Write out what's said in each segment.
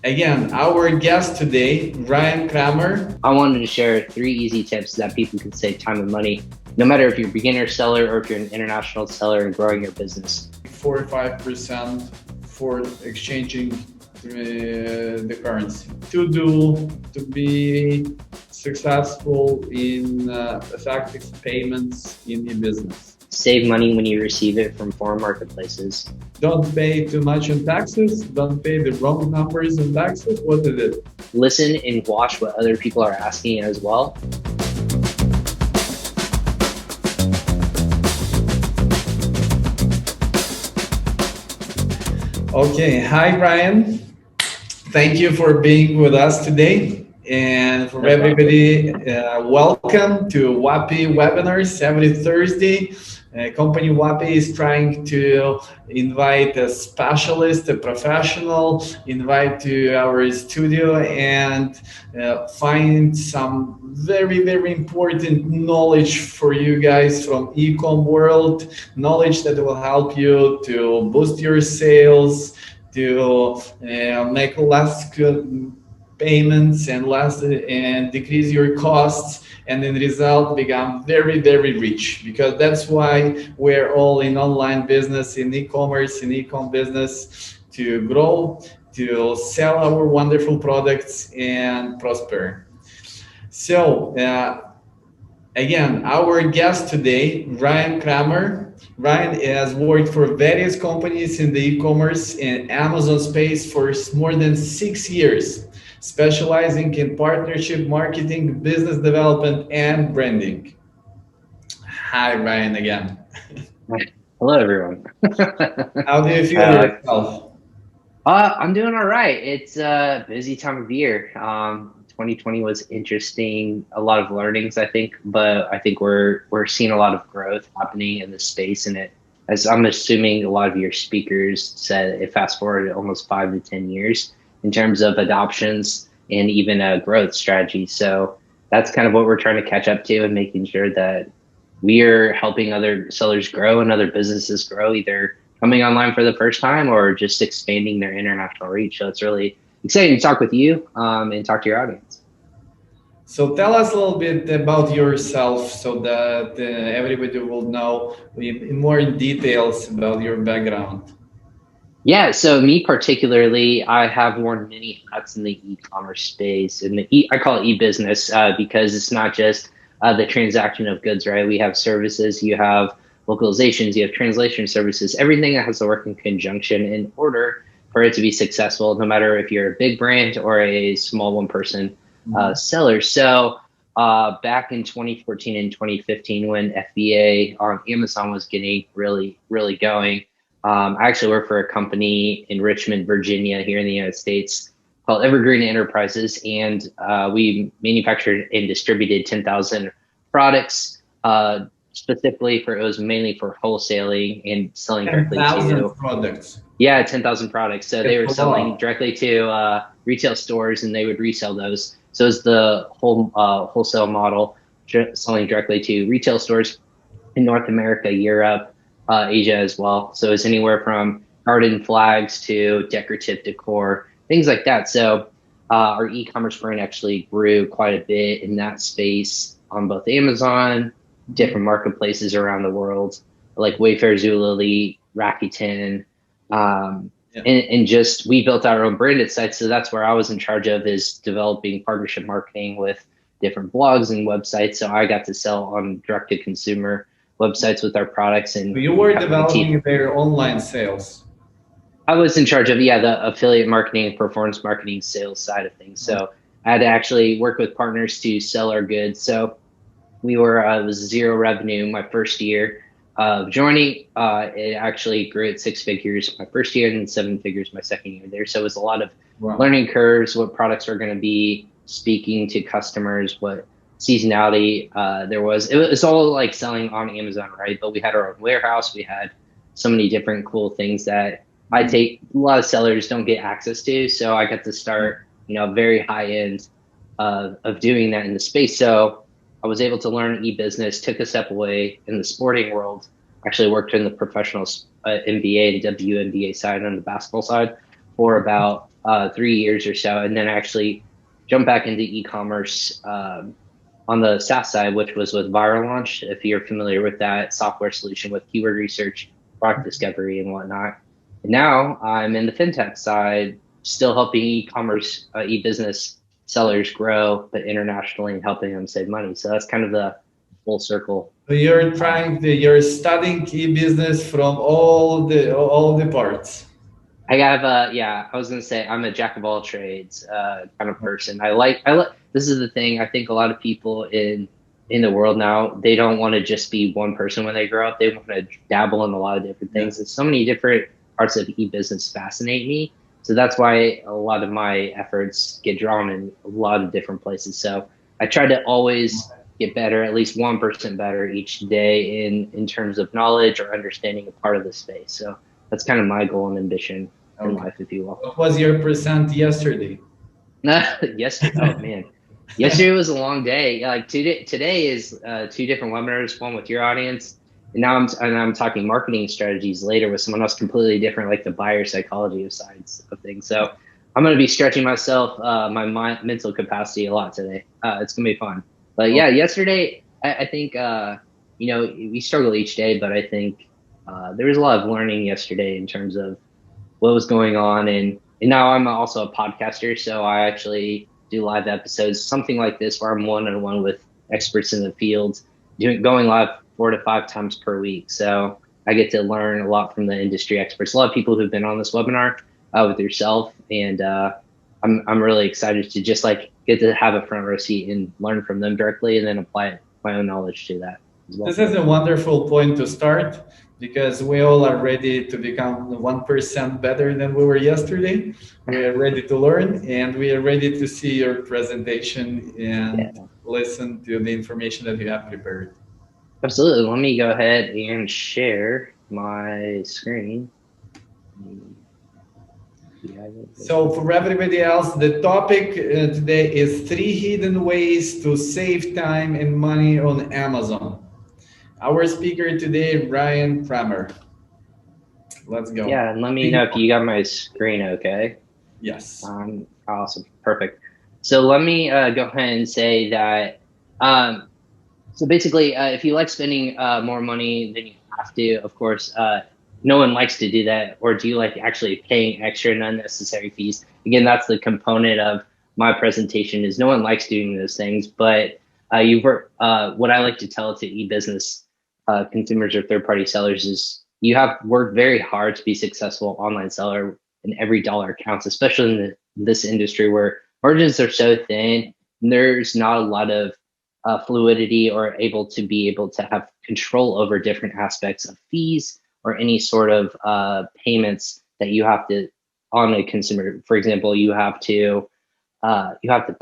Again, our guest today, Ryan Cramer. I wanted to share 3 easy tips that people can save time and money, no matter if you're a beginner seller or if you're an international seller and growing your business. 45% for exchanging the currency. To be successful in effective payments in your business. Save money when you receive it from foreign marketplaces. Don't pay too much in taxes. Don't pay the wrong numbers in taxes. What is it? Listen and watch what other people are asking as well. Okay, hi Brian. Thank you for being with us today. And for everybody, welcome to WAPI webinars every Thursday. Company WAPI is trying to invite a specialist, a professional, invite to our studio and find some very, very important knowledge for you guys from e-com world, knowledge that will help you to boost your sales, to make less payments and less and decrease your costs, and in result become very, very rich, because that's why we're all in online business, in e-commerce, in e-com business, to grow, to sell our wonderful products and prosper. So again, our guest today, Ryan Cramer. Ryan has worked for various companies in the e-commerce and Amazon space for more than 6 years, specializing in partnership marketing, business development, and branding. Hi, Ryan, again. Hello, everyone. How do you feel uh, yourself? I'm doing all right. It's a busy time of year. 2020 was interesting, a lot of learnings, I think, but I think we're seeing a lot of growth happening in the space, and it, as I'm assuming a lot of your speakers said, it fast forwarded almost 5 to 10 years in terms of adoptions and even a growth strategy. So that's kind of what we're trying to catch up to and making sure that we are helping other sellers grow and other businesses grow, either coming online for the first time or just expanding their international reach. So it's really exciting to talk with you and talk to your audience. So tell us a little bit about yourself so that everybody will know in more details about your background. Yeah, so me particularly, I have worn many hats in the e-commerce space, and I call it e-business because it's not just the transaction of goods, right? We have services, you have localizations, you have translation services, everything that has to work in conjunction in order for it to be successful, no matter if you're a big brand or a small one-person seller. So back in 2014 and 2015, when FBA on Amazon was getting really, really going, I actually work for a company in Richmond, Virginia, here in the United States called Evergreen Enterprises, and we manufactured and distributed 10,000 products. Specifically for, it was mainly for wholesaling and selling directly 10,000 to, products. yeah, 10,000 products. So they were It's a selling lot. directly to retail stores, and they would resell those. So it's the whole wholesale model, selling directly to retail stores in North America, Europe, Asia as well. So it's anywhere from garden flags to decorative decor, things like that. So our e-commerce brand actually grew quite a bit in that space on both Amazon, different marketplaces around the world, like Wayfair, Zulily, Rakuten, Yeah. and just we built our own branded site. So that's where I was in charge of, is developing partnership marketing with different blogs and websites. So I got to sell on direct to consumer websites with our products So and you were have my team. developing their online sales. I was in charge of, yeah, the affiliate marketing and performance marketing sales side of things. So I had to actually work with partners to sell our goods. So we were, it was zero revenue my first year of joining. It actually grew at 6 figures my first year and then 7 figures my second year there. So it was a lot of Wow. learning curves, what products are going to be speaking to customers, what seasonality there was. It was all like selling on Amazon, right? But we had our own warehouse. We had so many different cool things that I Mhm. take a lot of sellers don't get access to. So I got to start, very high end of doing that in the space. So I was able to learn e-business, took a step away in the sporting world, actually worked in the professional NBA and WNBA side on the basketball side for about 3 years or so, and then actually jumped back into e-commerce on the SaaS side, which was with Viral Launch. If you're familiar with that software solution with keyword research, product discovery, and whatnot. And now I'm in the fintech side, still helping e-commerce, e-business sellers grow, but internationally and helping them save money. So that's kind of the full circle. So you're studying e-business from all the parts. I have yeah, I was gonna say I'm a jack of all trades kind of person. This is the thing. I think a lot of people in the world now, they don't want to just be one person when they grow up. They want to dabble in a lot of different things. Yeah. And so many different parts of e-business fascinate me. So that's why a lot of my efforts get drawn in a lot of different places. So I try to always get better, at least 1% better each day in terms of knowledge or understanding a part of the space. So that's kind of my goal and ambition in life, if you will. What was your percent yesterday? Yesterday, oh man, yesterday was a long day. Like today is two different webinars, one with your audience, and now I'm talking marketing strategies later with someone else completely different, like the buyer psychology of sides of things. So I'm going to be stretching myself, my mental capacity a lot today. It's going to be fun. But yeah, yesterday I think we struggle each day, but I think there was a lot of learning yesterday in terms of what was going on. And now I'm also a podcaster, so I actually do live episodes, something like this, where I'm one-on-one with experts in the field, going live 4 to 5 times per week. So I get to learn a lot from the industry experts, a lot of people who've been on this webinar with yourself. And I'm really excited to just get to have a front row seat and learn from them directly, and then apply my own knowledge to that as well. This is a wonderful point to start, because we all are ready to become 1% better than we were yesterday. We are ready to learn, and we are ready to see your presentation and listen to the information that you have prepared. Absolutely. Let me go ahead and share my screen. So for everybody else, the topic today is 3 hidden ways to save time and money on Amazon. Our speaker today, Ryan Cramer. Let's go. Yeah, and let me know if you got my screen okay. Yes. Awesome. Perfect. So let me go ahead and say that, so basically, if you like spending more money than you have to, of course, no one likes to do that. Or do you like actually paying extra and unnecessary fees? Again, that's the component of my presentation, is no one likes doing those things. But what I like to tell to e-business consumers or third-party sellers is you have worked very hard to be successful online seller, and every dollar counts, especially in this industry where margins are so thin. And there's not a lot of fluidity or able to have control over different aspects of fees or any sort of payments that you have to on a consumer. For example, you have to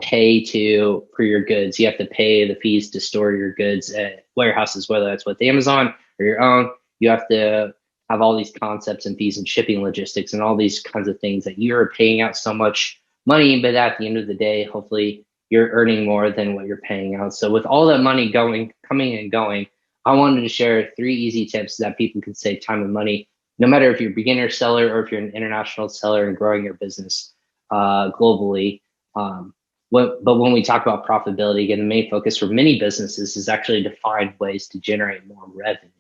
pay for your goods. You have to pay the fees to store your goods at warehouses, whether that's with Amazon or your own. You have to have all these concepts and fees and shipping logistics and all these kinds of things that you're paying out so much money, but at the end of the day, hopefully you're earning more than what you're paying out. So with all that money coming and going, I wanted to share 3 easy tips that people can save time and money, no matter if you're a beginner seller or if you're an international seller and growing your business globally. But when we talk about profitability, again, the main focus for many businesses is actually to find ways to generate more revenue.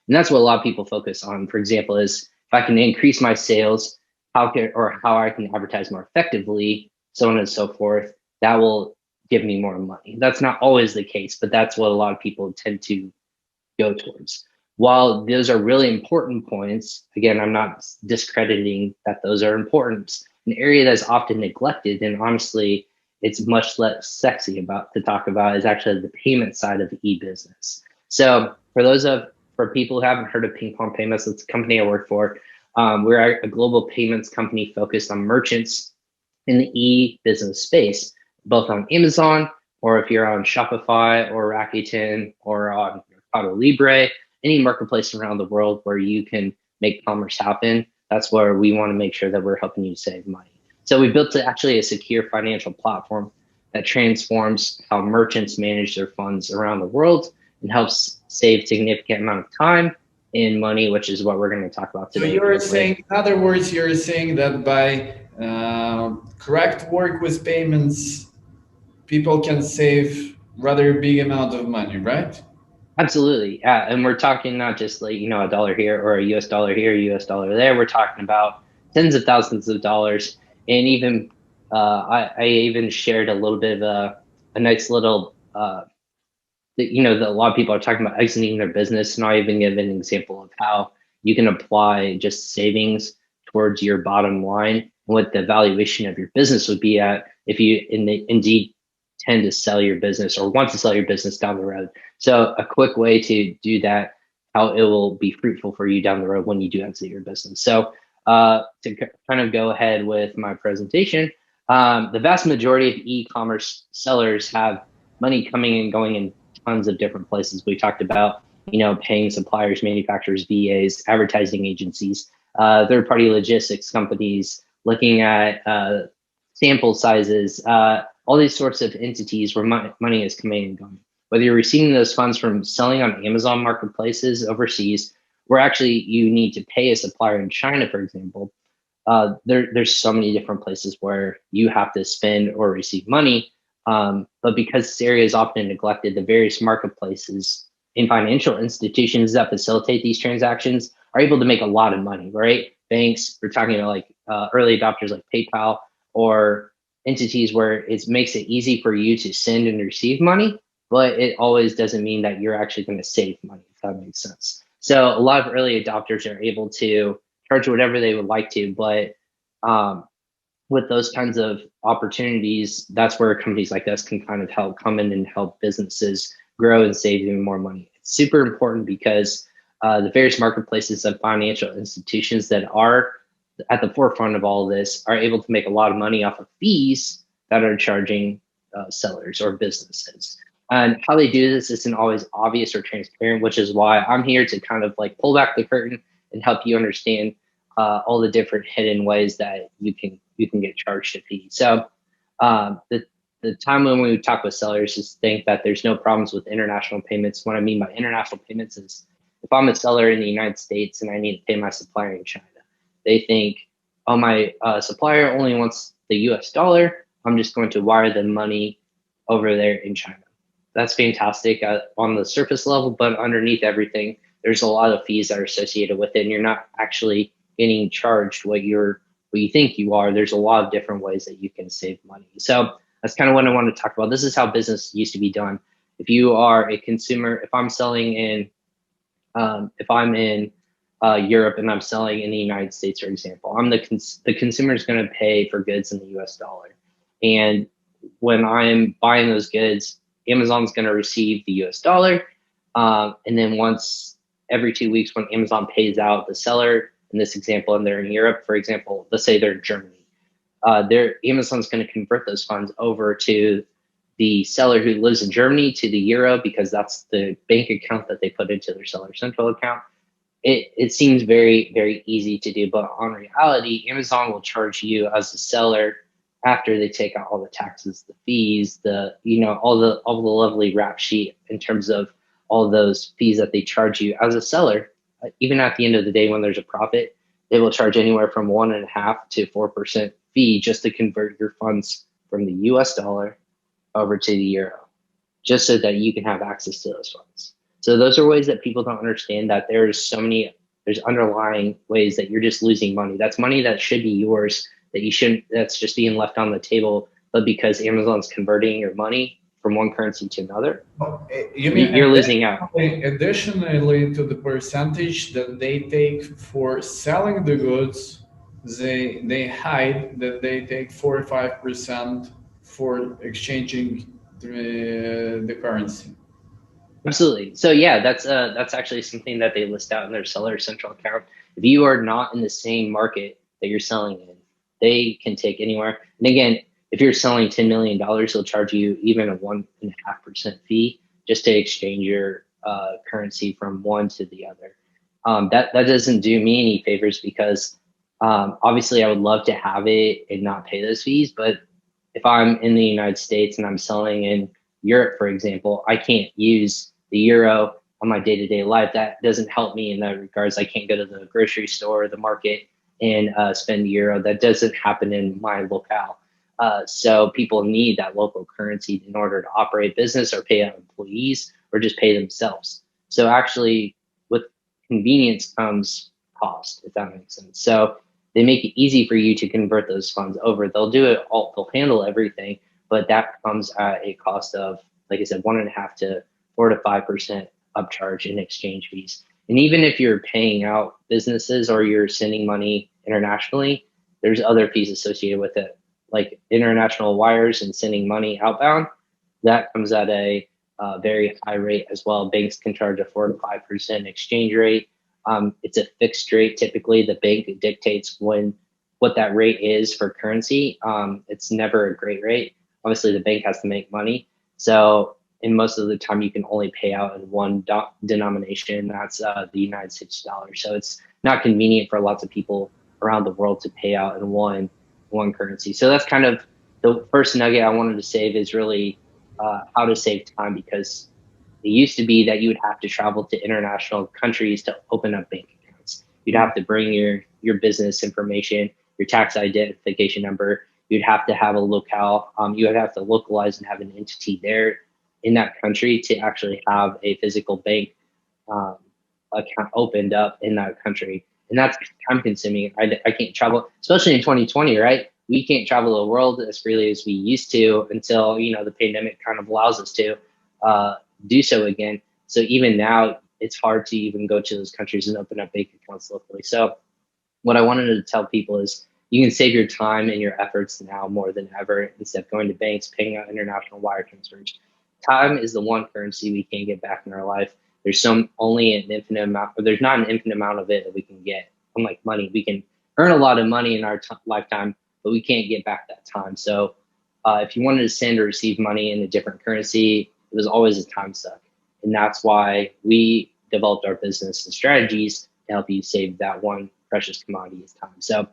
And that's what a lot of people focus on. For example, is if I can increase my sales, how I can advertise more effectively, so on and so forth, that will give me more money. That's not always the case, but that's what a lot of people tend to go towards. While those are really important points, again, I'm not discrediting that those are important. An area that's often neglected, and honestly, it's much less sexy to talk about, is actually the payment side of e-business. So for people who haven't heard of Pingpong Payments, that's the company I work for. We're a global payments company focused on merchants in the e-business space, both on Amazon, or if you're on Shopify or Rakuten or on Mercado Libre, any marketplace around the world where you can make commerce happen. That's where we want to make sure that we're helping you save money. So we built actually a secure financial platform that transforms how merchants manage their funds around the world and helps save significant amount of time and money, which is what we're going to talk about today. So in other words, you're saying that by correct work with payments, people can save rather big amount of money, right? Absolutely. Yeah. And we're talking not just like, a dollar here or a US dollar here, US dollar there. We're talking about tens of thousands of dollars. And even, I even shared a little bit of a nice little, that a lot of people are talking about exiting their business. And I even give an example of how you can apply just savings towards your bottom line and what the valuation of your business would be at if you indeed tend to sell your business or want to sell your business down the road. So a quick way to do that, how it will be fruitful for you down the road when you do exit your business. So kind of go ahead with my presentation, the vast majority of e-commerce sellers have money coming and going in tons of different places. We talked about, paying suppliers, manufacturers, VAs, advertising agencies, third-party logistics companies, looking at sample sizes, all these sorts of entities where money is coming and going. Whether you're receiving those funds from selling on Amazon marketplaces overseas, where actually you need to pay a supplier in China, for example, there's so many different places where you have to spend or receive money. But because this area is often neglected, the various marketplaces in financial institutions that facilitate these transactions are able to make a lot of money, right? Banks, we're talking about like early adopters like PayPal, or entities where it makes it easy for you to send and receive money, but it always doesn't mean that you're actually going to save money, if that makes sense. So a lot of early adopters are able to charge whatever they would like to, but with those kinds of opportunities, that's where companies like us can kind of help come in and help businesses grow and save even more money. It's super important because the various marketplaces and financial institutions that are at the forefront of all of this are able to make a lot of money off of fees that are charging sellers or businesses. And how they do this isn't always obvious or transparent, which is why I'm here to kind of like pull back the curtain and help you understand all the different hidden ways that you can get charged a fee. So the time when we talk with sellers is think that there's no problems with international payments. What I mean by international payments is if I'm a seller in the United States and I need to pay my supplier in China, they think, oh, my supplier only wants the US dollar. I'm just going to wire them money over there in China. That's fantastic on the surface level, but underneath everything, there's a lot of fees that are associated with it, and you're not actually getting charged what you think you are. There's a lot of different ways that you can save money. So that's kind of what I want to talk about. This is how business used to be done. If you are a consumer, if I'm selling in, if I'm in Europe and I'm selling in the United States, for example, the consumer is going to pay for goods in the US dollar. And when I'm buying those goods, Amazon's going to receive the US dollar. And then once every 2 weeks, when Amazon pays out the seller, in this example, and they're in Europe, for example, let's say they're in Germany, Amazon's going to convert those funds over to the seller who lives in Germany to the euro, because that's the bank account that they put into their seller central account. It seems very, very easy to do, but on reality, Amazon will charge you as a seller after they take out all the taxes, the fees, all the lovely rap sheet in terms of all those fees that they charge you as a seller. Even at the end of the day, when there's a profit, they will charge anywhere from 1.5% to 4% fee just to convert your funds from the US dollar over to the euro, just so that you can have access to those funds. So those are ways that people don't understand, that there's underlying ways that you're just losing money. That's money that should be yours, that's just being left on the table. But because Amazon's converting your money from one currency to another, you're losing out. Additionally to the percentage that they take for selling the goods, they hide that they take 45% for exchanging the currency. Absolutely. So yeah, that's actually something that they list out in their seller central account. If you are not in the same market that you're selling in, they can take anywhere. And again, if you're selling $10 million, they'll charge you even a 1.5% fee just to exchange your currency from one to the other. That doesn't do me any favors, because obviously I would love to have it and not pay those fees. But if I'm in the United States and I'm selling in Europe, for example, I can't use the euro on my day-to-day life. That doesn't help me in that regards. I can't go to the grocery store or the market and spend euro. That doesn't happen in my locale. So people need that local currency in order to operate business or pay out employees or just pay themselves. So actually, with convenience comes cost, if that makes sense. So they make it easy for you to convert those funds over. They'll do it all, they'll handle everything, but that comes at a cost of, like I said, 1.5 to 4 to 5% upcharge in exchange fees. And even if you're paying out businesses or you're sending money internationally, there's other fees associated with it, like international wires and sending money outbound. That comes at a very high rate as well. Banks can charge a 4 to 5% exchange rate. It's a fixed rate. Typically, the bank dictates what that rate is for currency. It's never a great rate. Obviously, the bank has to make money. So, in most of the time, you can only pay out in one denomination. That's the United States dollar. So it's not convenient for lots of people around the world to pay out in one currency. So that's kind of the first nugget I wanted to save is really how to save time, because it used to be that you would have to travel to international countries to open up bank accounts. You'd have to bring your business information, your tax identification number. You'd have to have a locale. You would have to localize and have an entity there in that country to actually have a physical bank account opened up in that country. And that's time consuming. I can't travel, especially in 2020, right? We can't travel the world as freely as we used to until, the pandemic kind of allows us to do so again. So even now, it's hard to even go to those countries and open up bank accounts locally. So what I wanted to tell people is you can save your time and your efforts now more than ever instead of going to banks, paying out international wire transfers. Time is the one currency we can't get back in our life. There's only an infinite amount, or there's not an infinite amount of it that we can get. Unlike money, we can earn a lot of money in our lifetime, but we can't get back that time. So if you wanted to send or receive money in a different currency, it was always a time suck. And that's why we developed our business and strategies to help you save that one precious commodity is time. So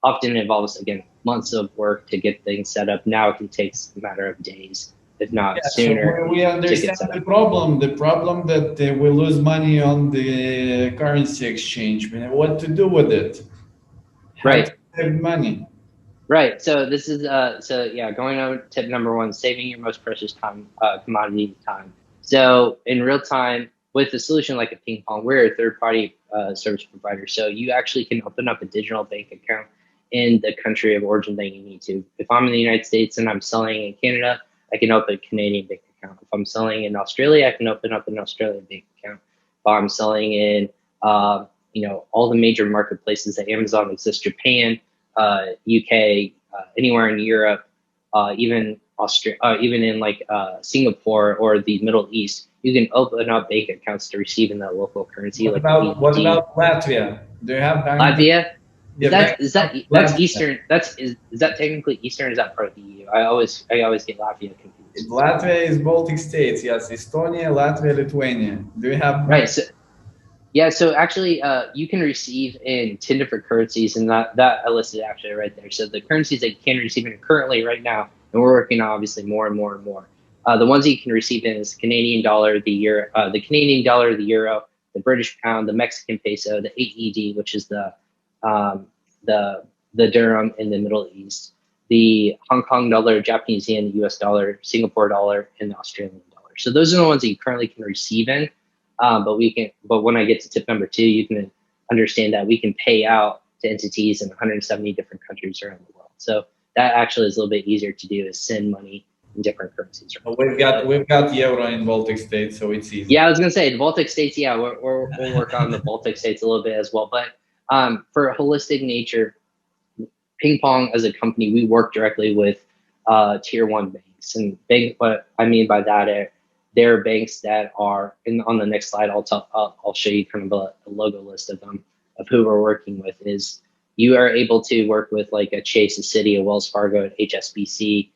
often involves, again, months of work to get things set up. Now it can take a matter of days, if not sooner. So we understand the problem that we lose money on the currency exchange. What to do with it? How Right. to save money? Right. So this is going over tip number one: saving your most precious time, commodity time. So in real time, with a solution like a Pingpong, we're a third-party service provider. So you actually can open up a digital bank account in the country of origin that you need to. If I'm in the United States and I'm selling in Canada, I can open a Canadian bank account. If I'm selling in Australia, I can open up an Australian bank account. If I'm selling in all the major marketplaces that Amazon exists, Japan, UK, anywhere in Europe, even in Singapore or the Middle East, you can open up bank accounts to receive in that local currency. What about Latvia? Do you have bank? Latvia? Yeah, That's Eastern? Is that technically Eastern? Or is that part of the EU? I always get Latvia confused. Latvia is Baltic states. Yes, Estonia, Latvia, Lithuania. Do you have? Right. So actually, you can receive in 10 different currencies, and that I listed actually right there. So the currencies that you can receive in currently right now, and we're working on obviously more and more and more. The ones that you can receive in is Canadian dollar, the euro, the British pound, the Mexican peso, the AED, which is the dirham in the Middle East, the Hong Kong dollar, Japanese yen, the US dollar, Singapore dollar, and the Australian dollar. So those are the ones that you currently can receive in. But when I get to tip number two, you can understand that we can pay out to entities in 170 different countries around the world. So that actually is a little bit easier to do, is send money in different currencies. We've got euro in Baltic states, so it's easy. Yeah, I was gonna say the Baltic states. Yeah, we'll work on the Baltic states a little bit as well. But for holistic nature, Pingpong as a company, we work directly with tier one banks. And what I mean by that, there are banks that are on the next slide. I'll show you kind of a logo list of them, of who we're working with. Is you are able to work with like a Chase, a Citi, a Wells Fargo, an HSBC,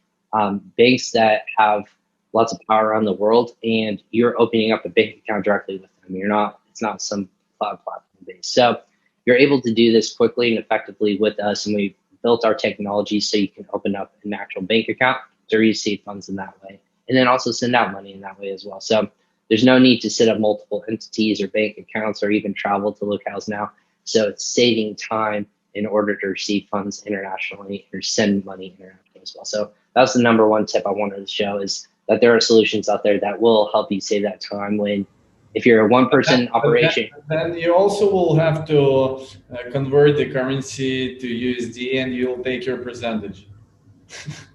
banks that have lots of power around the world, and you're opening up a bank account directly with them. It's not some cloud platform base. So you're able to do this quickly and effectively with us, and we've built our technology so you can open up an actual bank account to receive funds in that way, and then also send out money in that way as well. So there's no need to set up multiple entities or bank accounts or even travel to locales now. So it's saving time in order to receive funds internationally or send money internationally as well. So that's the number one tip I wanted to show, is that there are solutions out there that will help you save that time when, if you're a one-person operation. Then you also will have to convert the currency to USD, and you'll take your percentage.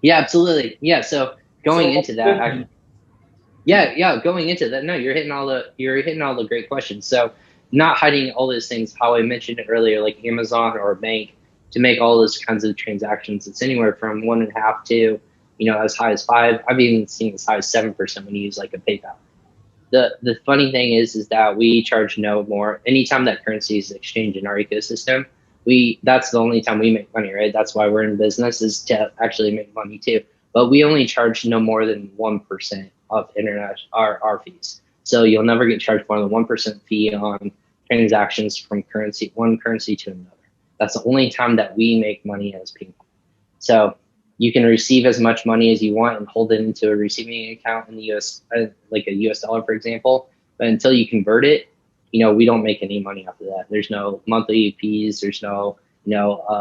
Yeah, absolutely. Yeah. So going So into that, going into that, no, you're hitting all the great questions. So not hiding all those things, how I mentioned it earlier, like Amazon or a bank, to make all those kinds of transactions, it's anywhere from 1.5 to, as high as 5. I've even seen as high as 7% when you use like a PayPal. The funny thing is that we charge no more anytime that currency is exchanged in our ecosystem. That's the only time we make money, right? That's why we're in business, is to actually make money too. But we only charge no more than 1% of internet our fees. So you'll never get charged more than 1% fee on transactions from one currency to another. That's the only time that we make money as Pingpong. So you can receive as much money as you want and hold it into a receiving account in the US, like a US dollar, for example. But until you convert it, we don't make any money after that. There's no monthly fees. There's no,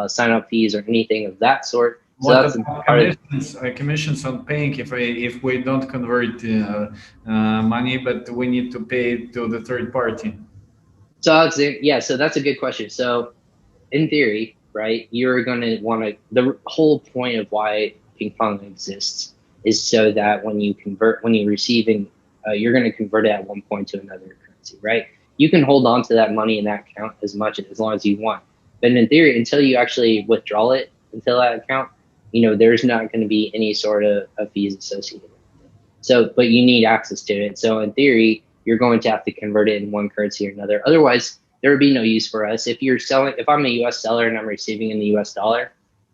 sign up fees or anything of that sort. So what that's about part of. commissions on paying if we don't convert money, but we need to pay to the third party? So yeah, so that's a good question. So in theory, right, you're going to want to, the whole point of why Pingpong exists is so that when you receiving, you're going to convert it at one point to another currency, right? You can hold on to that money in that account as long as you want. But in theory, until you actually withdraw it into that account, there's not going to be any sort of fees associated with it. So, but you need access to it. So in theory, you're going to have to convert it in one currency or another. Otherwise, there would be no use for us. If I'm a US seller and I'm receiving in the US dollar,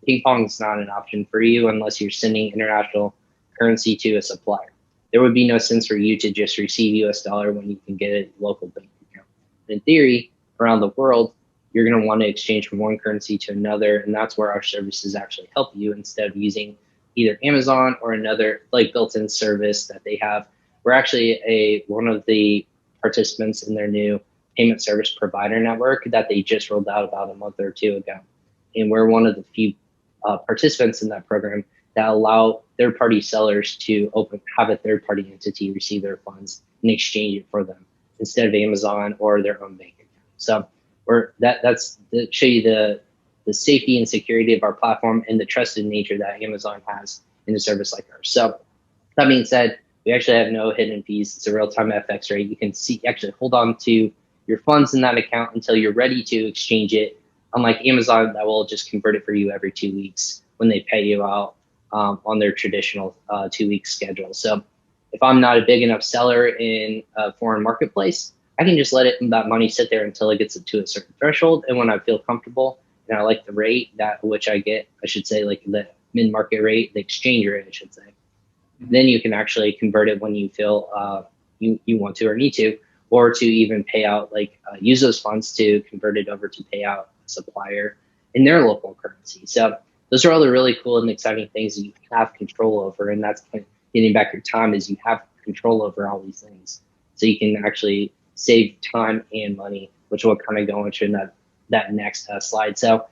Pingpong is not an option for you unless you're sending international currency to a supplier. There would be no sense for you to just receive US dollar when you can get a local bank account. In theory, around the world, you're going to want to exchange from one currency to another, and that's where our services actually help you, instead of using either Amazon or another like built-in service that they have. We're actually one of the participants in their new payment service provider network that they just rolled out about a month or two ago. And we're one of the few participants in that program that allow third-party sellers to have a third-party entity receive their funds and exchange it for them instead of Amazon or their own bank account. So that's to show you the safety and security of our platform and the trusted nature that Amazon has in a service like ours. So that being said, we actually have no hidden fees. It's a real-time FX rate. You can actually hold on to your funds in that account until you're ready to exchange it. Unlike Amazon, that will just convert it for you every 2 weeks when they pay you out on their traditional 2-week schedule. So if I'm not a big enough seller in a foreign marketplace, I can just let that money sit there until it gets to a certain threshold. And when I feel comfortable and I like the rate which I get, I should say, like the mid-market rate, the exchange rate, I should say, then you can actually convert it when you feel you want to or need to, or to even pay out, use those funds to convert it over to pay out a supplier in their local currency. So those are all the really cool and exciting things that you have control over. And that's getting back your time, is you have control over all these things. So you can actually save time and money, which will kind of go into that next slide. So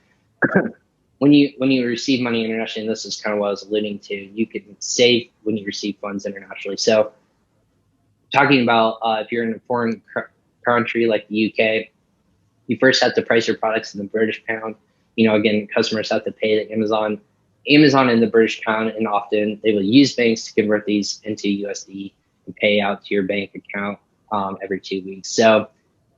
when you receive money internationally, and this is kind of what I was alluding to, you can save when you receive funds internationally. So talking about if you're in a foreign country like the UK, you first have to price your products in the British pound. Again, customers have to pay the Amazon in the British pound, and often they will use banks to convert these into USD and pay out to your bank account every 2 weeks. So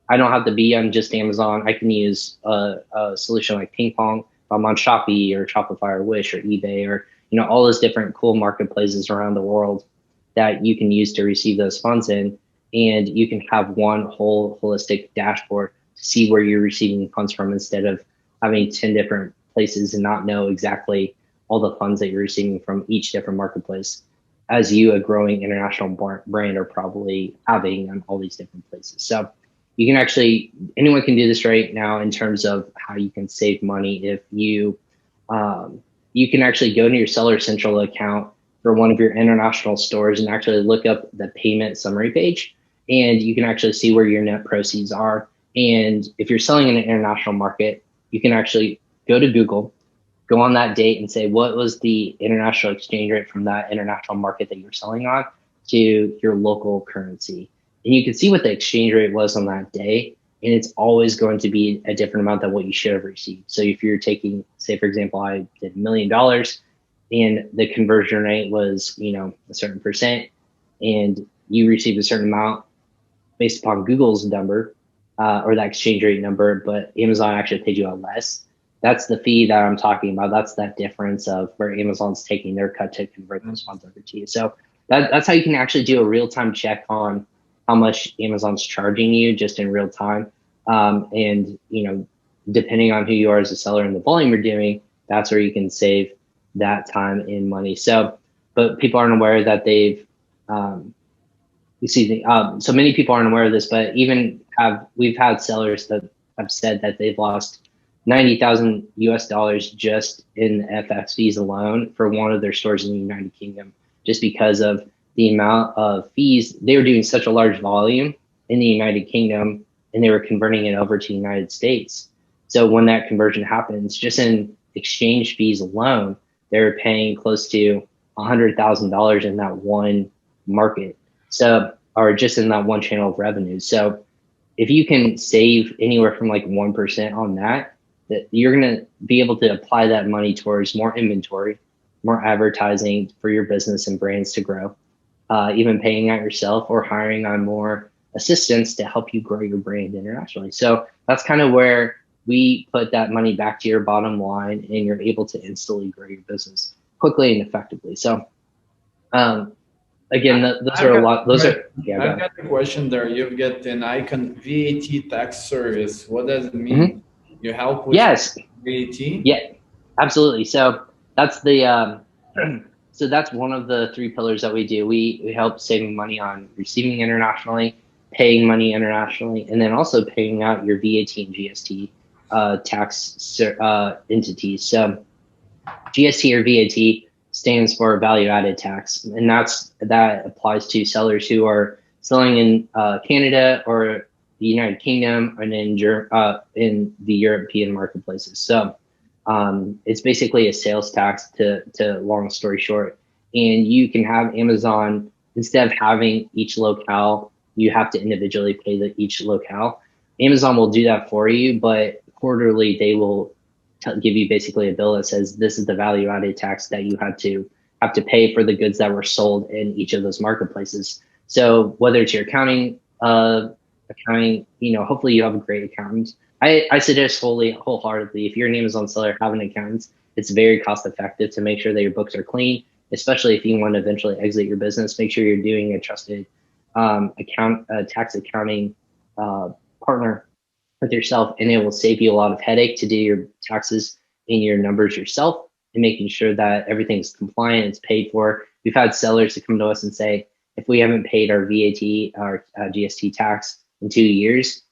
I don't have to be on just Amazon. I can use a solution like Pingpong if I'm on Shopee or Shopify or Wish or eBay or all those different cool marketplaces around the world that you can use to receive those funds in, and you can have one whole holistic dashboard to see where you're receiving funds from, instead of having 10 different places and not know exactly all the funds that you're receiving from each different marketplace, as you, a growing international brand, are probably having on all these different places. So you can anyone can do this right now in terms of how you can save money. If you can actually go to your Seller Central account for one of your international stores and actually look up the payment summary page, and you can actually see where your net proceeds are. And if you're selling in an international market, you can actually go to Google, go on that date and say, what was the international exchange rate from that international market that you're selling on to your local currency? And you can see what the exchange rate was on that day. And it's always going to be a different amount than what you should have received. So if you're taking, say, for example, I did $1 million and the conversion rate was, a certain percent, and you received a certain amount based upon Google's number, or that exchange rate number, but Amazon actually paid you out less. That's the fee that I'm talking about. That's that difference of where Amazon's taking their cut to convert those funds over to you. So that's how you can actually do a real-time check on how much Amazon's charging you just in real time. And depending on who you are as a seller and the volume you're doing, that's where you can save that time and money. So, but people aren't aware that they've so many people aren't aware of this, but we've had sellers that have said that they've lost 90,000 US dollars just in FX fees alone for one of their stores in the United Kingdom, just because of the amount of fees. They were doing such a large volume in the United Kingdom and they were converting it over to the United States. So when that conversion happens, just in exchange fees alone, they were paying close to $100,000 in that one market. So, or just in that one channel of revenue. So if you can save anywhere from like 1% on that you're going to be able to apply that money towards more inventory, more advertising for your business and brands to grow, even paying out yourself or hiring on more assistants to help you grow your brand internationally. So that's kind of where we put that money back to your bottom line and you're able to instantly grow your business quickly and effectively. So, again, those are a lot. Those are, yeah. I've got a question there. You've got an icon VAT tax service. What does it mean? You help with VAT? Yeah, absolutely. So that's so that's one of the three pillars that we do. We help saving money on receiving internationally, paying money internationally, and then also paying out your VAT and GST tax entities. So GST or VAT stands for value added tax, and that applies to sellers who are selling in Canada or the United Kingdom and in the European marketplaces. So it's basically a sales tax to long story short. And you can have Amazon, instead of having each locale, you have to individually pay each locale. Amazon will do that for you, but quarterly they will give you basically a bill that says this is the value added tax that you have to pay for the goods that were sold in each of those marketplaces. So whether it's your accounting, hopefully you have a great accountant. I suggest wholeheartedly, if you're an Amazon seller, have an accountant. It's very cost effective to make sure that your books are clean, especially if you want to eventually exit your business. Make sure you're doing a trusted tax accounting partner with yourself, and it will save you a lot of headache to do your taxes and your numbers yourself and making sure that everything's compliant, it's paid for. We've had sellers to come to us and say, if we haven't paid our VAT, our GST tax in 2 years,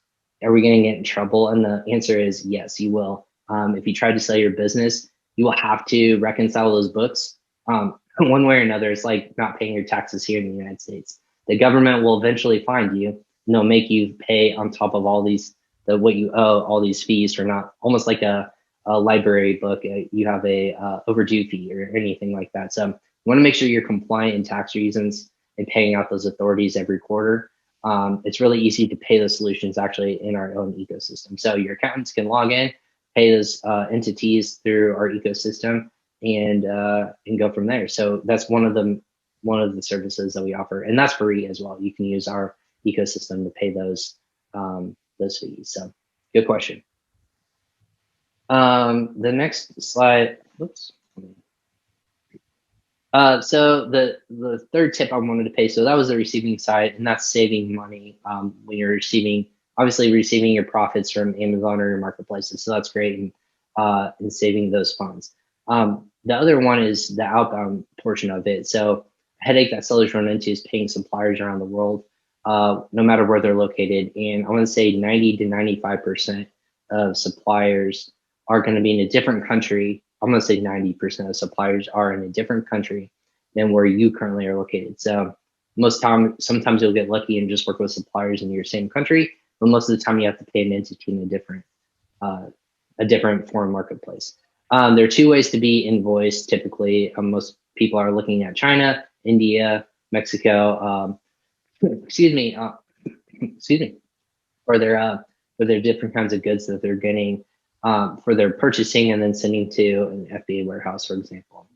are we going to get in trouble? And the answer is yes, you will. If you try to sell your business, you will have to reconcile those books. One way or another, it's like not paying your taxes here in the United States. The government will eventually find you, and they'll make you pay on top of all these, what you owe, all these fees for not, almost like a library book. You have a overdue fee or anything like that. So you want to make sure you're compliant in tax reasons and paying out those authorities every quarter. It's really easy to pay those solutions actually in our own ecosystem. So your accountants can log in, pay those entities through our ecosystem, and go from there. So that's one of the services that we offer, and that's free as well. You can use our ecosystem to pay those fees. So good question. The next slide. Oops. So the third tip I wanted to pay, so that was the receiving side, and that's saving money when you're obviously receiving your profits from Amazon or your marketplaces. So that's great in saving those funds. The other one is the outbound portion of it. So a headache that sellers run into is paying suppliers around the world, no matter where they're located. And I want to say 90 to 95% of suppliers are going to be in a different country. I'm going to say 90% of suppliers are in a different country than where you currently are located. So sometimes you'll get lucky and just work with suppliers in your same country. but most of the time you have to pay an entity in a different foreign marketplace. There are two ways to be invoiced typically. Most people are looking at China, India, Mexico, excuse me, excuse me, for their different kinds of goods that they're getting for their purchasing and then sending to an FBA warehouse, for example.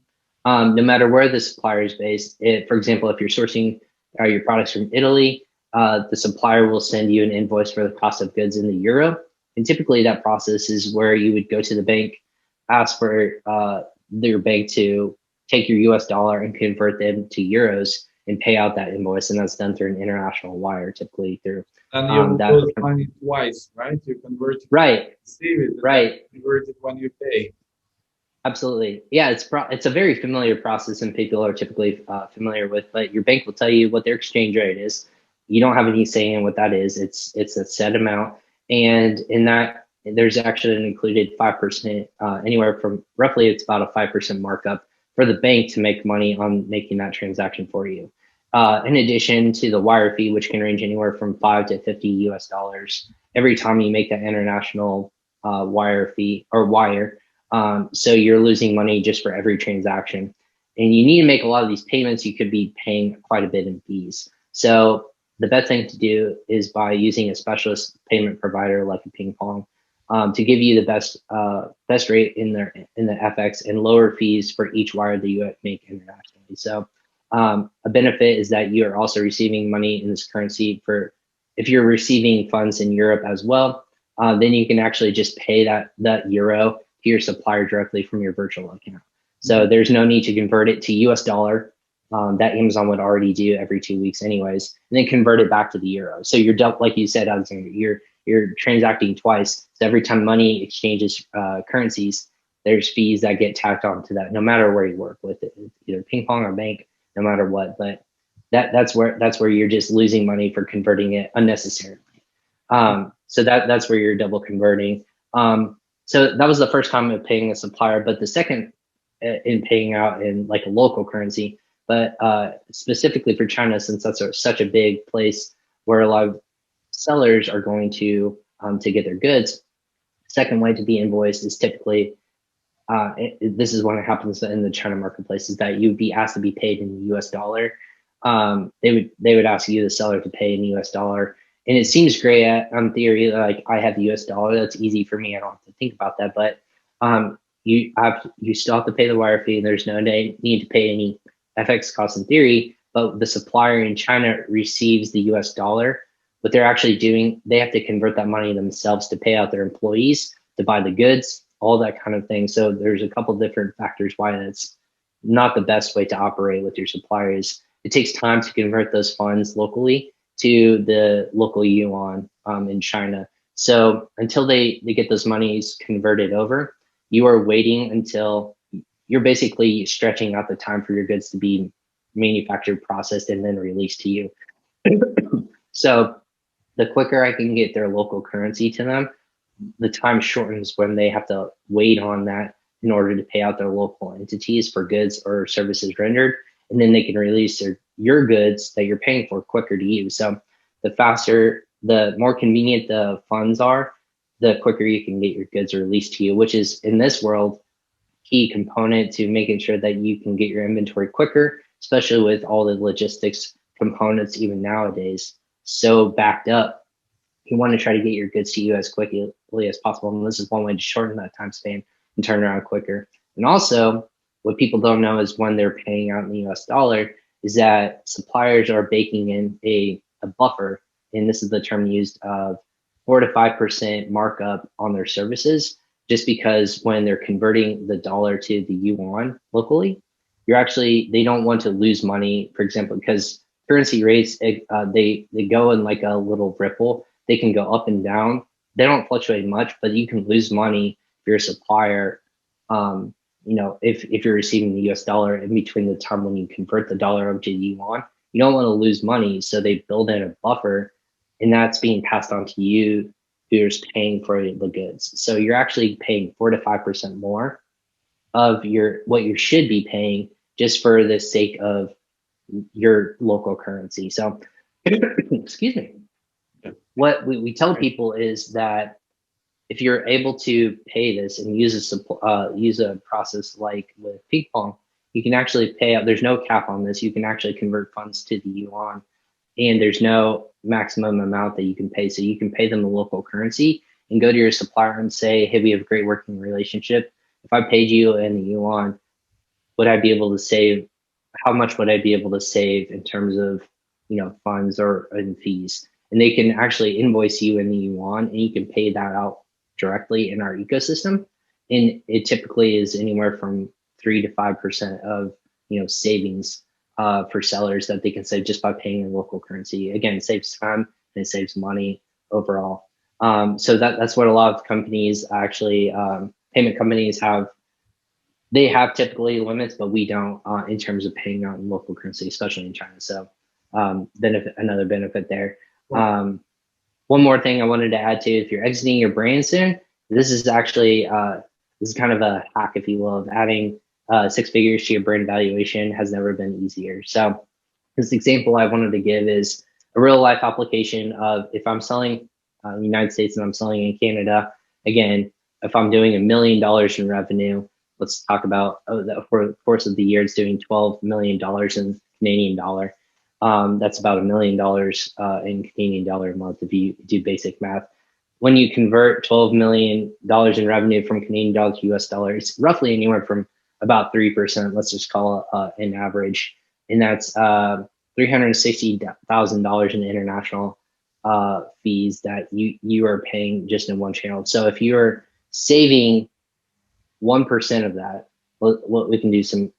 No matter where the supplier is based, for example, if you're sourcing your products from Italy, the supplier will send you an invoice for the cost of goods in the euro. And typically that process is where you would go to the bank, ask for your bank to take your US dollar and convert them to euros and pay out that invoice. And that's done through an international wire, typically through And you lose money twice, right? You convert it, right, receive it, right, convert it when you pay. absolutely. Yeah, it's a very familiar process and people are typically familiar with, but your bank will tell you what their exchange rate is. You don't have any say in what that is. It's a set amount. And in that, there's actually an included 5%, anywhere from roughly it's about a 5% markup for the bank to make money on making that transaction for you. In addition to the wire fee, which can range anywhere from 5 to 50 US dollars every time you make that international wire fee or wire. So you're losing money just for every transaction. And you need to make a lot of these payments. You could be paying quite a bit in fees. So the best thing to do is by using a specialist payment provider like a Pingpong to give you the best rate in the FX and lower fees for each wire that you make internationally. So a benefit is that you are also receiving money in this currency for if you're receiving funds in Europe as well, then you can actually just pay that euro to your supplier directly from your virtual account. So there's no need to convert it to US dollar that Amazon would already do every 2 weeks anyways, and then convert it back to the euro. So you're like you said, Alexander, you're transacting twice. So every time money exchanges currencies, there's fees that get tacked onto that, no matter where you work with it, either Pingpong or bank, no matter what. But that's where you're just losing money for converting it unnecessarily. So that's where you're double converting. So that was the first time of paying a supplier, but the second in paying out in like a local currency, but specifically for China, since that's such a big place where a lot of sellers are going to get their goods. Second way to be invoiced is typically, this is when it happens in the China marketplace, is that you'd be asked to be paid in the US dollar. They would ask you, the seller, to pay in US dollar. And it seems great on theory, like I have the US dollar, that's easy for me, I don't have to think about that. But you still have to pay the wire fee, and there's no need to pay any FX costs in theory, but the supplier in China receives the US dollar. What they're actually doing, they have to convert that money themselves to pay out their employees, to buy the goods, all that kind of thing. So there's a couple different factors why that's not the best way to operate with your suppliers. It takes time to convert those funds locally to the local yuan in China. So until they get those monies converted over, you are waiting until you're basically stretching out the time for your goods to be manufactured, processed, and then released to you. So the quicker I can get their local currency to them, the time shortens when they have to wait on that in order to pay out their local entities for goods or services rendered. And then they can release your goods that you're paying for quicker to you. So the faster, the more convenient the funds are, the quicker you can get your goods released to you, which is, in this world, key component to making sure that you can get your inventory quicker, especially with all the logistics components even nowadays so backed up. You want to try to get your goods to you as quickly as possible. And this is one way to shorten that time span and turn around quicker. And also, what people don't know is when they're paying out in the US dollar is that suppliers are baking in a buffer. And this is the term used of 4 to 5% markup on their services, just because when they're converting the dollar to the yuan locally, they don't want to lose money, for example, because currency rates, they go in like a little ripple. They can go up and down. They don't fluctuate much, but you can lose money if you're a supplier. If you're receiving the US dollar in between the time when you convert the dollar over to the yuan, you don't want to lose money. So they build in a buffer, and that's being passed on to you who's paying for the goods. So you're actually paying 4 to 5% more of what you should be paying just for the sake of your local currency. So, excuse me. what we tell people is that if you're able to pay this and use a process like with Pingpong, you can actually pay out. There's no cap on this. You can actually convert funds to the yuan, and there's no maximum amount that you can pay. So you can pay them the local currency and go to your supplier and say, "Hey, we have a great working relationship. If I paid you in the yuan, would I be able to save? How much would I be able to save in terms of funds or in fees?" And they can actually invoice you in the yuan, and you can pay that out directly in our ecosystem. And it typically is anywhere from 3 to 5% of savings for sellers that they can save just by paying in local currency. Again, it saves time and it saves money overall. So that's what a lot of companies actually, payment companies have. They have typically limits, but we don't in terms of paying out in local currency, especially in China. So another benefit there. One more thing I wanted to add to, if you're exiting your brand soon, this is actually this is kind of a hack, if you will, of adding 6 figures to your brand valuation has never been easier. So this example I wanted to give is a real life application of if I'm selling in the United States and I'm selling in Canada. Again, if I'm doing $1 million in revenue, let's talk about for the course of the year, it's doing $12 million in Canadian dollar. That's about $1 million in Canadian dollar a month if you do basic math. When you convert $12 million in revenue from Canadian dollar to US dollar, it's roughly anywhere from about 3%. Let's just call it an average. And that's $360,000 in international fees that you are paying just in one channel. So if you're saving 1% of that, what we can do some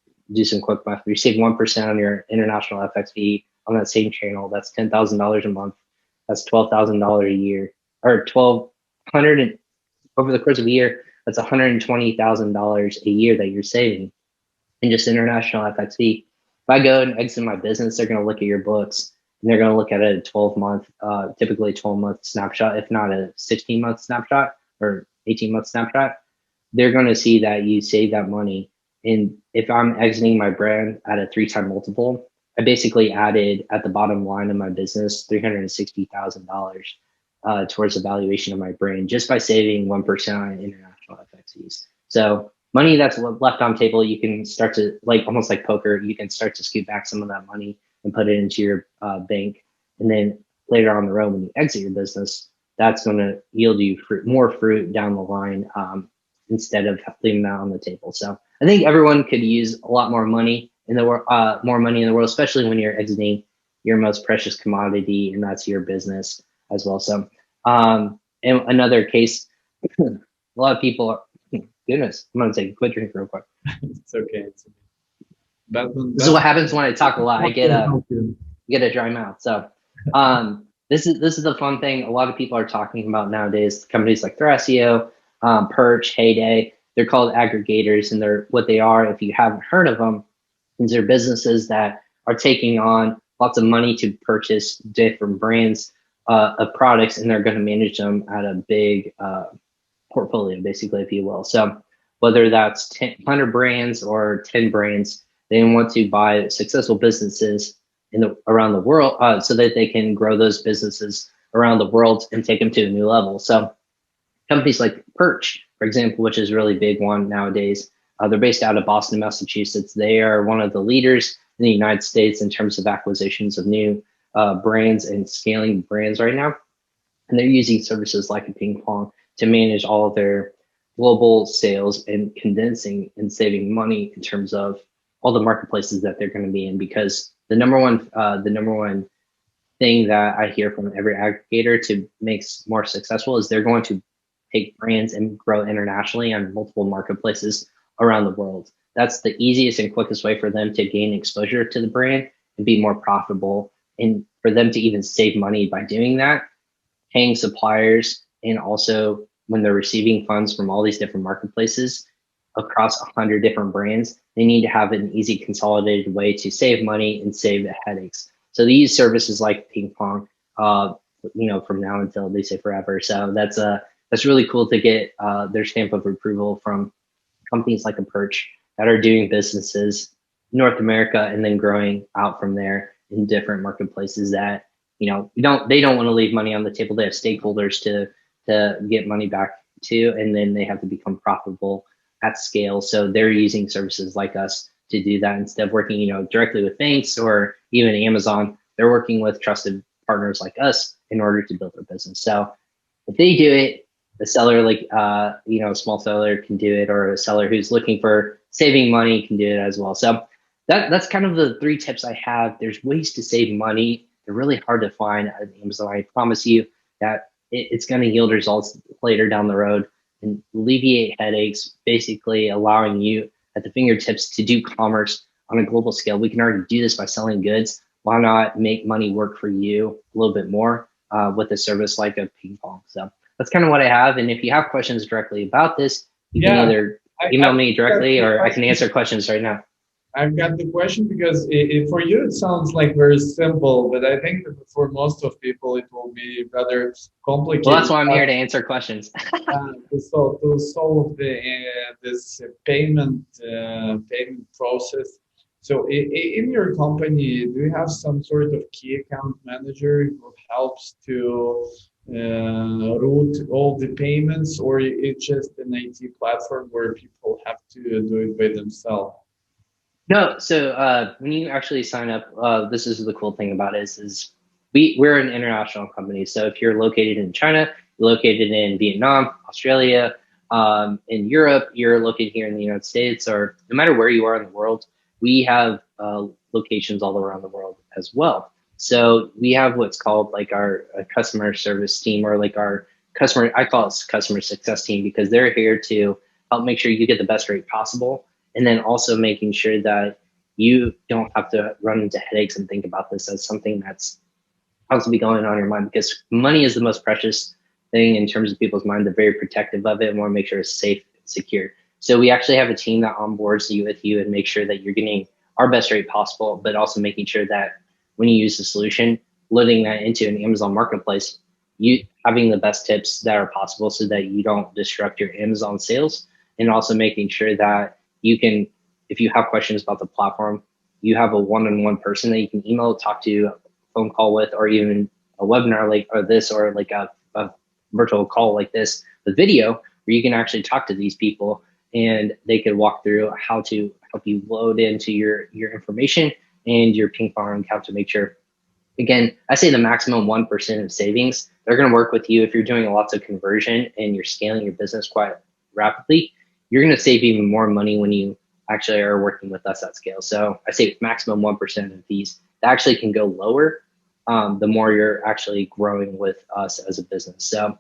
quick math. If you save 1% on your international FX fee on that same channel, that's $10,000 a month. That's $12,000 a year, or 1,200 over the course of a year. That's $120,000 a year that you're saving in just international FX fee. If I go and exit my business, they're going to look at your books and they're going to look at a 12-month, typically 12-month snapshot, if not a 16-month snapshot or 18-month snapshot. They're going to see that you save that money. And if I'm exiting my brand at a 3-time multiple, I basically added at the bottom line of my business $360,000 towards the valuation of my brand just by saving 1% on international FX fees. So money that's left on table, you can start to, like almost like poker, you can start to scoop back some of that money and put it into your bank. And then later on the road, when you exit your business, that's going to yield you more fruit down the line instead of leaving that on the table. So I think everyone could use a lot more money in the world, especially when you're exiting your most precious commodity, and that's your business as well. So, and another case, a lot of people are, goodness, I'm going to take a quick drink real quick. It's okay. This is what happens when I talk a lot. I get a dry mouth. So, this is the fun thing. A lot of people are talking about nowadays. Companies like Thrasio, Perch, Heyday, they're called aggregators, and what they are, if you haven't heard of them, these are businesses that are taking on lots of money to purchase different brands of products, and they're going to manage them at a big portfolio, basically, if you will. So whether that's 100 brands or 10 brands, they want to buy successful businesses around the world so that they can grow those businesses around the world and take them to a new level. So companies like Perch, for example, which is a really big one nowadays, they're based out of Boston, Massachusetts. They are one of the leaders in the United States in terms of acquisitions of new brands and scaling brands right now. And they're using services like a Pingpong to manage all of their global sales and condensing and saving money in terms of all the marketplaces that they're going to be in. Because the number one thing that I hear from every aggregator to make more successful is they're going to take brands and grow internationally on multiple marketplaces around the world. That's the easiest and quickest way for them to gain exposure to the brand and be more profitable, and for them to even save money by doing that, paying suppliers, and also when they're receiving funds from all these different marketplaces across 100 different brands, they need to have an easy consolidated way to save money and save the headaches. So they use services like Pingpong, from now until they say forever. So that's really cool to get their stamp of approval from companies like a Perch that are doing businesses in North America and then growing out from there in different marketplaces that they don't want to leave money on the table. They have stakeholders to get money back to, and then they have to become profitable at scale. So they're using services like us to do that instead of working, directly with banks or even Amazon. They're working with trusted partners like us in order to build their business. So if they do it, the seller, like a small seller can do it, or a seller who's looking for saving money can do it as well. So that's kind of the 3 tips I have. There's ways to save money. They're really hard to find on Amazon. I promise you that it's going to yield results later down the road and alleviate headaches, basically allowing you at the fingertips to do commerce on a global scale. We can already do this by selling goods. Why not make money work for you a little bit more with a service like a Pingpong? So that's kind of what I have. And if you have questions directly about this, you can either email me directly, or I can answer questions right now. I've got the question because for you it sounds like very simple, but I think that for most of people it will be rather complicated. Well, that's why I'm here to answer questions. To solve this payment process. So in your company, do you have some sort of key account manager who helps to route all the payments, or it's just an IT platform where people have to do it by themselves? No, so when you actually sign up, this is the cool thing about it is we're an international company. So if you're located in China, you're located in Vietnam, Australia, in Europe, you're located here in the United States, or no matter where you are in the world, we have locations all around the world as well. So we have what's called like our customer service team, or like our I call it customer success team, because they're here to help make sure you get the best rate possible. And then also making sure that you don't have to run into headaches and think about this as something that's constantly going on in your mind, because money is the most precious thing in terms of people's mind. They're very protective of it and want to make sure it's safe and secure. So we actually have a team that onboards you with you and make sure that you're getting our best rate possible, but also making sure that when you use the solution, loading that into an Amazon marketplace, you having the best tips that are possible so that you don't disrupt your Amazon sales, and also making sure that you can, if you have questions about the platform, you have a one-on-one person that you can email, talk to, phone call with, or even a webinar like or this, or like a virtual call like this with video, where you can actually talk to these people and they could walk through how to help you load into your information and your Pingpong account to make sure. Again, I say the maximum 1% of savings. They're going to work with you if you're doing lots of conversion and you're scaling your business quite rapidly. You're going to save even more money when you actually are working with us at scale. So I say maximum 1% of fees. That actually can go lower the more you're actually growing with us as a business. So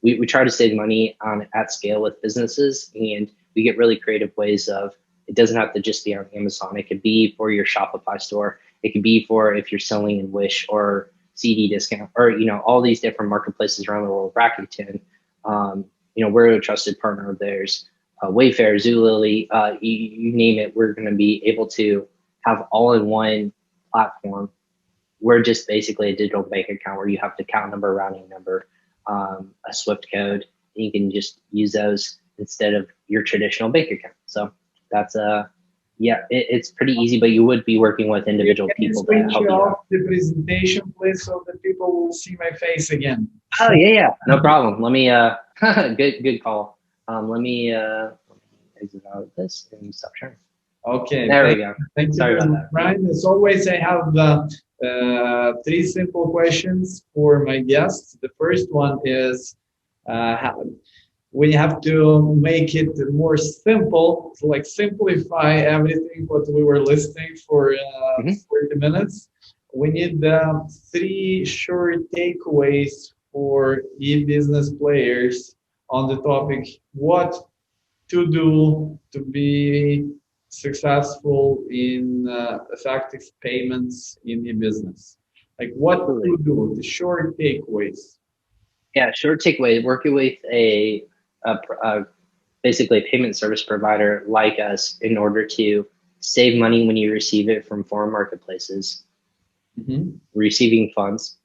we try to save money at scale with businesses, and we get really creative ways of, it doesn't have to just be on Amazon. It could be for your Shopify store. It could be for if you're selling in Wish or CD Discount, or all these different marketplaces around the world, Rakuten. We're a trusted partner of theirs. Wayfair, Zulily, you name it, we're going to be able to have all-in-one platform. We're just basically a digital bank account where you have the account number, routing number, a SWIFT code, and you can just use those instead of your traditional bank account. So that's it's pretty easy, but you would be working with individual people to help you out. The presentation, please, so that people will see my face again. Oh yeah, no problem. Let me good call. Let me exit out of this and stop sharing. Okay. There we go. Thank Sorry you, about that. Brian. As always, I have 3 simple questions for my guests. The first one is we have to make it more simple, to like simplify everything what we were listening for 40 minutes. We need 3 short takeaways for e-business players on the topic what to do to be successful in effective payments in e-business. Like what to do, the short takeaways. Yeah, short takeaway, working with basically a payment service provider like us in order to save money when you receive it from foreign marketplaces, receiving funds,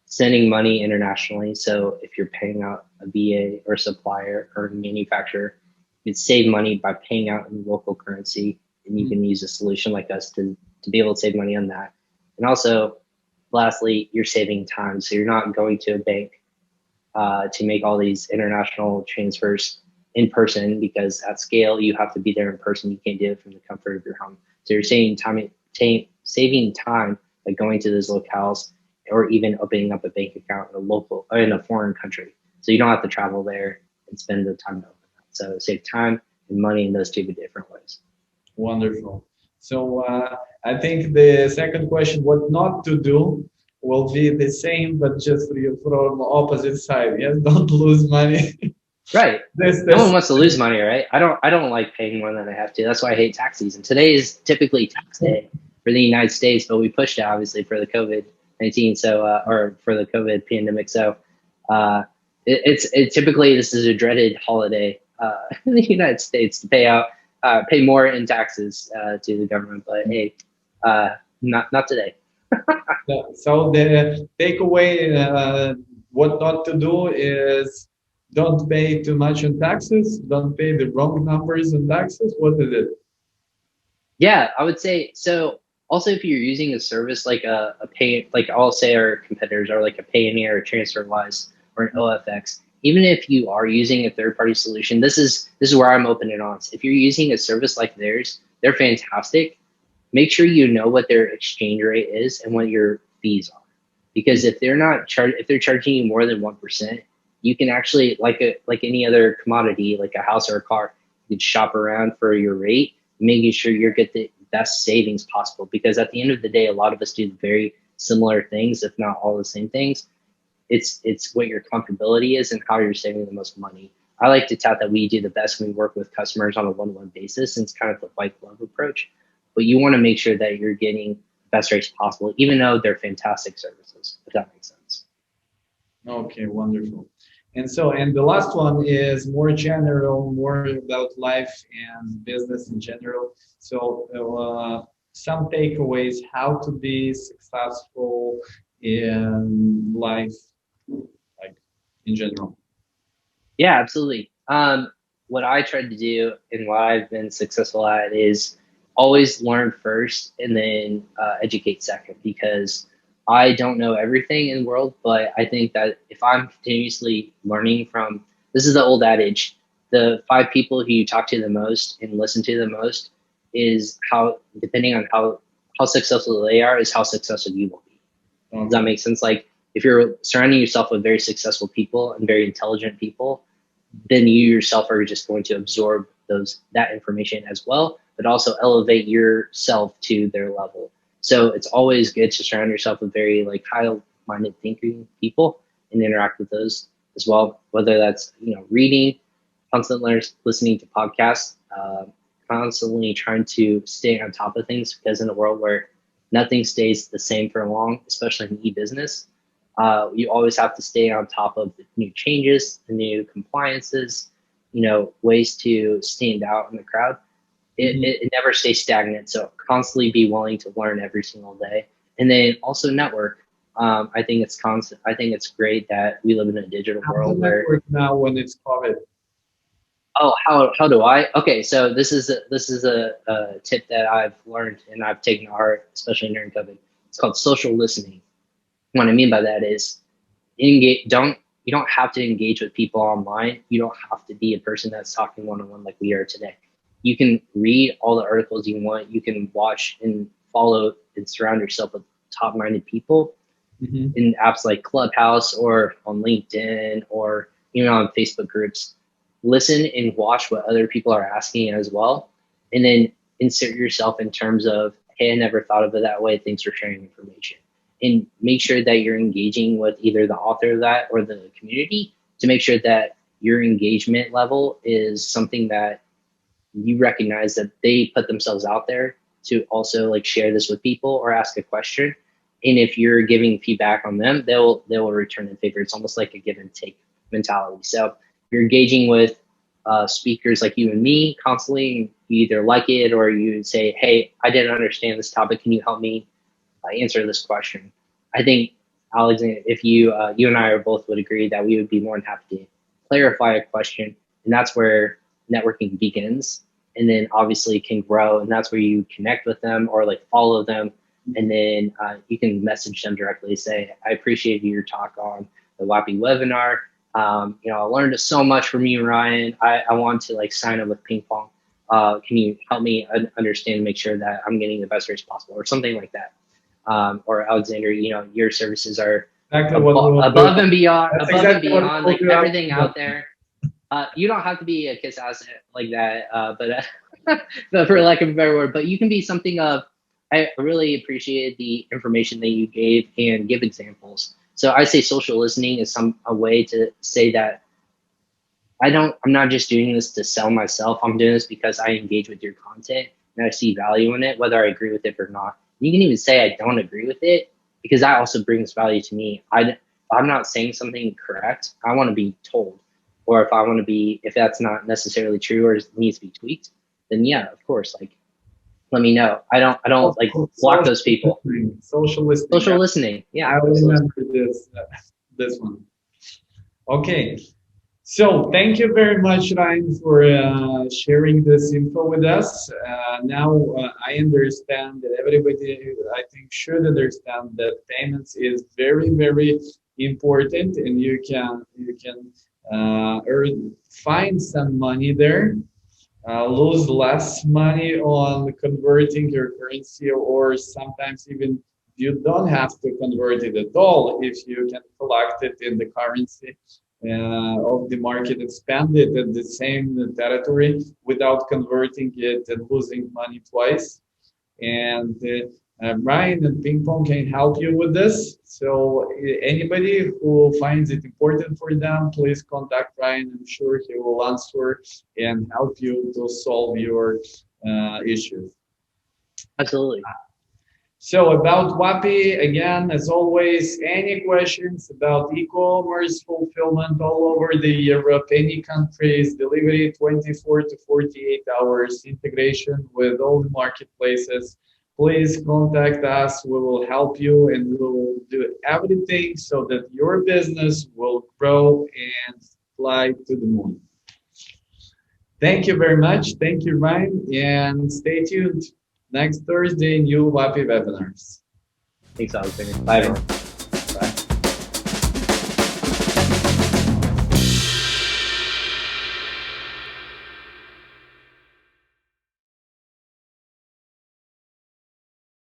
sending money internationally. So if you're paying out a VA or supplier or manufacturer, you could save money by paying out in local currency, and you can use a solution like us to be able to save money on that. And also Lastly, you're saving time. So you're not going to a bank to make all these international transfers in person, because at scale, you have to be there in person. You can't do it from the comfort of your home. So you're saving time by going to those locales, or even opening up a bank account in a local or in a foreign country. So you don't have to travel there and spend the time to open that. So save time and money in those two different ways. Wonderful. So I think the second question, what not to do, will be the same, but just from opposite side. Yes, don't lose money. Right. this, No one this. wants to lose money, right? I don't like paying more than I have to. That's why I hate tax season. Today is typically tax day for the United States, but we pushed it obviously for the COVID-19, so or for the COVID pandemic. So it's typically, this is a dreaded holiday in the United States, to pay more in taxes to the government. But hey, not today. So the takeaway, what not to do is don't pay too much on taxes. Don't pay the wrong numbers on taxes. What is it? Yeah, I would say so. Also, if you're using a service like a pay, like I'll say our competitors are like a Payoneer or TransferWise or an OFX. Even if you are using a third party solution, this is where I'm open and honest. If you're using a service like theirs, they're fantastic. Make sure you know what their exchange rate is and what your fees are, because if if they're charging you more than 1%, you can actually, like any other commodity, like a house or a car, you can shop around for your rate, making sure you get the best savings possible. Because at the end of the day, a lot of us do very similar things, if not all the same things. It's what your comfortability is and how you're saving the most money. I like to tout that we do the best when we work with customers on a one-to-one basis, and it's kind of the white glove approach. But you want to make sure that you're getting the best rates possible, even though they're fantastic services, if that makes sense. Okay, wonderful. And the last one is more general, more about life and business in general. So, some takeaways, how to be successful in life, like in general. Yeah, absolutely. What I tried to do and what I've been successful at is always learn first and then educate second, because I don't know everything in the world, but I think that if I'm continuously learning from, this is the old adage, the five people who you talk to the most and listen to the most is how, depending on how successful they are, is how successful you will be. Does that Okay. make sense? Like if you're surrounding yourself with very successful people and very intelligent people, then you yourself are just going to absorb that information as well, but also elevate yourself to their level. So it's always good to surround yourself with very like high-minded thinking people and interact with those as well. Whether that's reading, constant learners, listening to podcasts, constantly trying to stay on top of things, because in a world where nothing stays the same for long, especially in e-business, you always have to stay on top of the new changes, the new compliances, ways to stand out in the crowd. Mhm. It never stays stagnant. So constantly be willing to learn every single day. And then also network. I think it's constant. I think it's great that we live in a digital How to world where, network now when it's COVID? oh, how do I? Okay, so this is a tip that I've learned and I've taken to heart, especially during COVID. It's called social listening. What I mean by that is, engage don't you don't have to engage with people online. You don't have to be a person that's talking one-on-one like we are today. You can read all the articles you want. You can watch and follow and surround yourself with top-minded people Mhm. in apps like Clubhouse or on LinkedIn or even on Facebook groups. Listen and watch what other people are asking as well, and then insert yourself in terms of, hey, I never thought of it that way. Thanks for sharing information. And make sure that you're engaging with either the author of that or the community to make sure that your engagement level is something that you recognize that they put themselves out there to also like share this with people or ask a question. And if you're giving feedback on them, they will return in favor. It's almost like a give and take mentality. So you're engaging with speakers like you and me constantly. You either like it or you say, "Hey, I didn't understand this topic. Can you help me answer this question?" I think, Alexander, if you and I are both would agree that we would be more than happy to clarify a question, and that's where networking begins, and then obviously can grow, and that's where you connect with them or like follow them And then you can message them directly, say, I appreciate your talk on the WAPI webinar. I learned so much from you, Ryan. I want to like sign up with Pingpong. Can you help me understand and make sure that I'm getting the best rates possible, or something like that? Or Alexander, your services are Exactly what we will above do. and beyond, That's exactly what like we'll do. everything out there. You don't have to be a kiss ass like that, but for lack of a better word, but you can be something of. I really appreciated the information that you gave and give examples. So I say social listening is a way to say that I'm not just doing this to sell myself. I'm doing this because I engage with your content and I see value in it, whether I agree with it or not. You can even say I don't agree with it because that also brings value to me. If I'm not saying something correct, I want to be told. Or if that's not necessarily true or needs to be tweaked, then yeah, of course, like let me know. I don't like block those people. Social listening. Social listening. Yeah. I remember this one. Okay. So thank you very much, Ryan, for sharing this info with us. Now I understand that everybody, I think, should understand that payments is very, very important, and you can find some money there, lose less money on converting your currency, or sometimes even you don't have to convert it at all if you can collect it in the currency of the market and spend it at the same territory without converting it and losing money twice. And Brian and Pingpong can help you with this. So anybody who finds it important for them, please contact Brian. I'm sure he will answer and help you to solve your issues. Absolutely. So about WAPI, again, as always, any questions about e-commerce fulfillment all over the Europe, any countries, delivery 24 to 48 hours, integration with all the marketplaces, please contact us. We will help you and we will do everything so that your business will grow and fly to the moon. Thank you very much. Thank you, Ryan, and stay tuned. Next Thursday, new WAPI webinars. Thanks, Alexander. Bye, everyone.